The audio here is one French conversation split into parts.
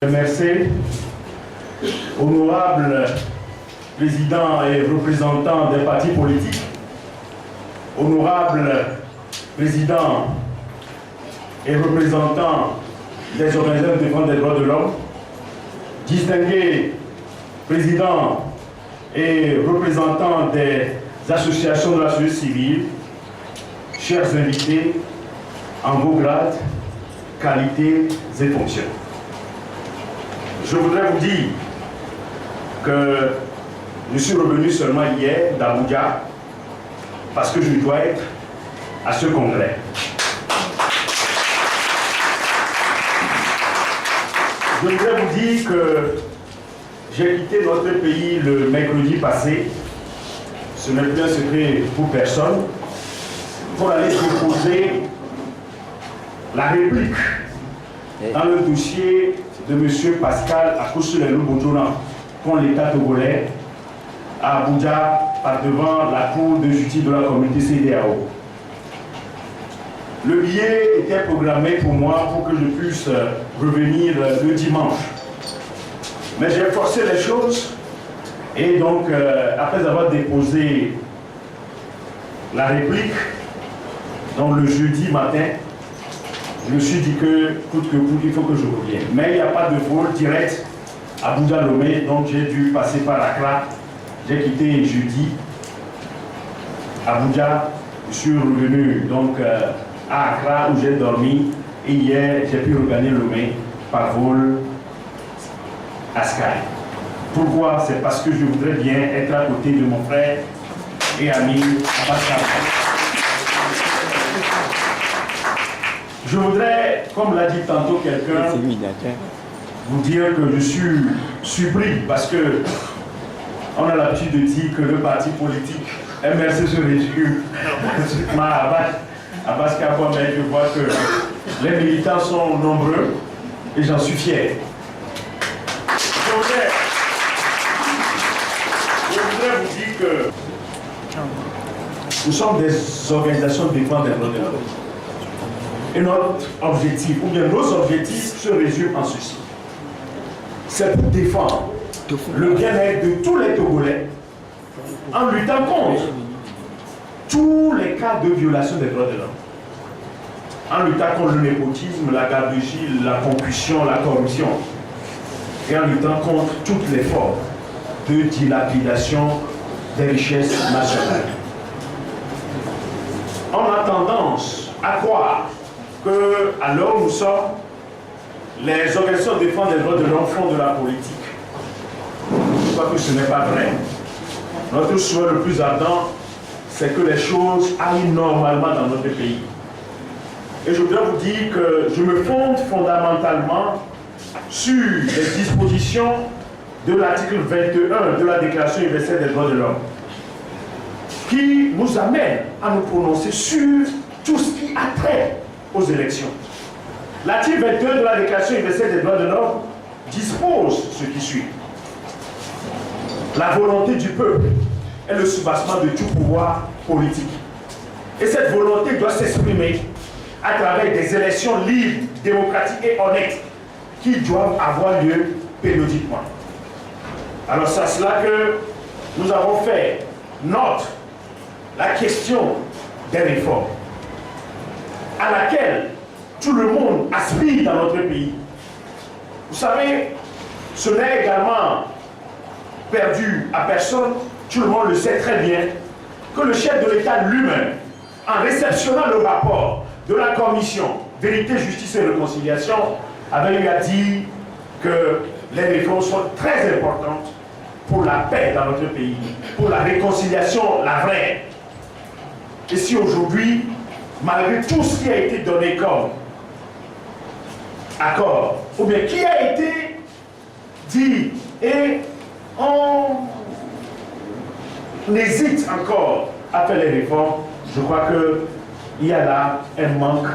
Merci, honorable président et représentant des partis politiques, honorable président et représentant des organisations de défense des droits de l'homme, distingué président et représentant des associations de la société civile, chers invités, en vos grades, qualités et fonctions. Je voudrais vous dire que je suis revenu seulement hier d'Abuja parce que je dois être à ce congrès. Je voudrais vous dire que j'ai quitté notre pays le mercredi passé. Ce n'est plus un secret pour personne. Pour aller déposer la réplique dans le dossier de M. Pascal Akosua-Lubotona contre l'État togolais à Abuja par devant la Cour de justice de la communauté CEDEAO. Le billet était programmé pour moi pour que je puisse revenir le dimanche. Mais j'ai forcé les choses et donc après avoir déposé la réplique, donc le jeudi matin, je me suis dit que, coûte que coûte, il faut que je revienne. Mais il n'y a pas de vol direct à Abuja-Lomé, donc j'ai dû passer par Accra. J'ai quitté jeudi Abuja. Je suis revenu donc à Accra où j'ai dormi. Et hier, j'ai pu regagner Lomé par vol à Sky. Pourquoi? C'est parce que je voudrais bien être à côté de mon frère et ami Pascal. Je voudrais, comme l'a dit tantôt quelqu'un, vous dire que je suis surpris parce que on a l'habitude de dire que le parti politique MRC se résume à Baskabo, mais je vois que les militants sont nombreux et j'en suis fier. Je voudrais vous dire que nous sommes des organisations de défense des droits de l'homme. Et notre objectif, ou bien nos objectifs, se résument en ceci. C'est pour défendre le bien-être de tous les Togolais en luttant contre tous les cas de violation des droits de l'homme. En luttant contre le népotisme, la gabegie, la concussion, la corruption. Et en luttant contre toutes les formes de dilapidation des richesses nationales. On a tendance à croire que, alors nous sommes, les organisations de défense des droits de l'homme font de la politique. Je crois que ce n'est pas vrai. Notre souhait le plus ardent, c'est que les choses aillent normalement dans notre pays. Et je voudrais vous dire que je me fonde fondamentalement sur les dispositions de l'article 21 de la Déclaration universelle des droits de l'homme, qui nous amène à nous prononcer sur tout ce qui a trait aux élections. L'article 22 de la Déclaration universelle des droits de l'homme dispose ce qui suit. La volonté du peuple est le soubassement de tout pouvoir politique. Et cette volonté doit s'exprimer à travers des élections libres, démocratiques et honnêtes qui doivent avoir lieu périodiquement. Alors c'est à cela que nous avons fait note la question des réformes à laquelle tout le monde aspire dans notre pays. Vous savez, ce n'est également perdu à personne, tout le monde le sait très bien, que le chef de l'État lui-même, en réceptionnant le rapport de la commission Vérité, Justice et Réconciliation, avait eu à dire que les réformes sont très importantes pour la paix dans notre pays, pour la réconciliation, la vraie. Et si aujourd'hui, malgré tout ce qui a été donné comme accord, ou bien qui a été dit, et on hésite encore à faire les réformes, je crois qu'il y a là un manque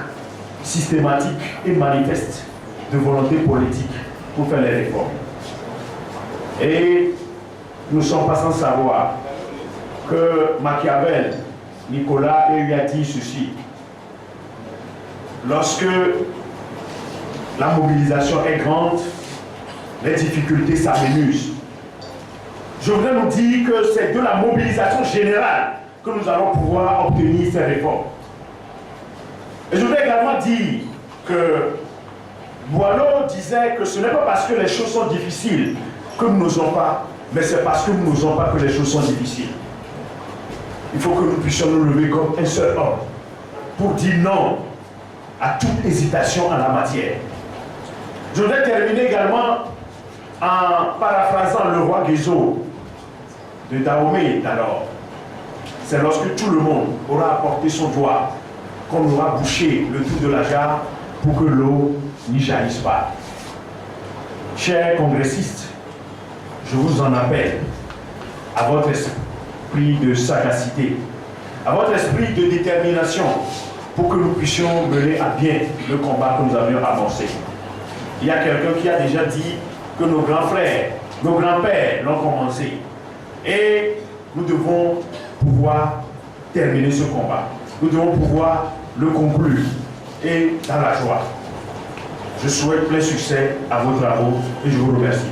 systématique et manifeste de volonté politique pour faire les réformes. Et nous ne sommes pas sans savoir que Machiavel, Nicolas, lui a dit ceci. Lorsque la mobilisation est grande, les difficultés s'amenuisent. Je voudrais nous dire que c'est de la mobilisation générale que nous allons pouvoir obtenir ces réformes. Et je voudrais également dire que Boileau disait que ce n'est pas parce que les choses sont difficiles que nous n'osons pas, mais c'est parce que nous n'osons pas que les choses sont difficiles. Il faut que nous puissions nous lever comme un seul homme pour dire non à toute hésitation en la matière. Je voudrais terminer également en paraphrasant le roi Guézo de Dahomey d'alors. C'est lorsque tout le monde aura apporté son doigt qu'on aura bouché le trou de la jarre pour que l'eau n'y jaillisse pas. Chers congressistes, je vous en appelle à votre esprit de sagacité, à votre esprit de détermination pour que nous puissions mener à bien le combat que nous avions amorcé. Il y a quelqu'un qui a déjà dit que nos grands frères, nos grands-pères l'ont commencé. Et nous devons pouvoir terminer ce combat. Nous devons pouvoir le conclure et dans la joie. Je souhaite plein succès à vos travaux et je vous remercie.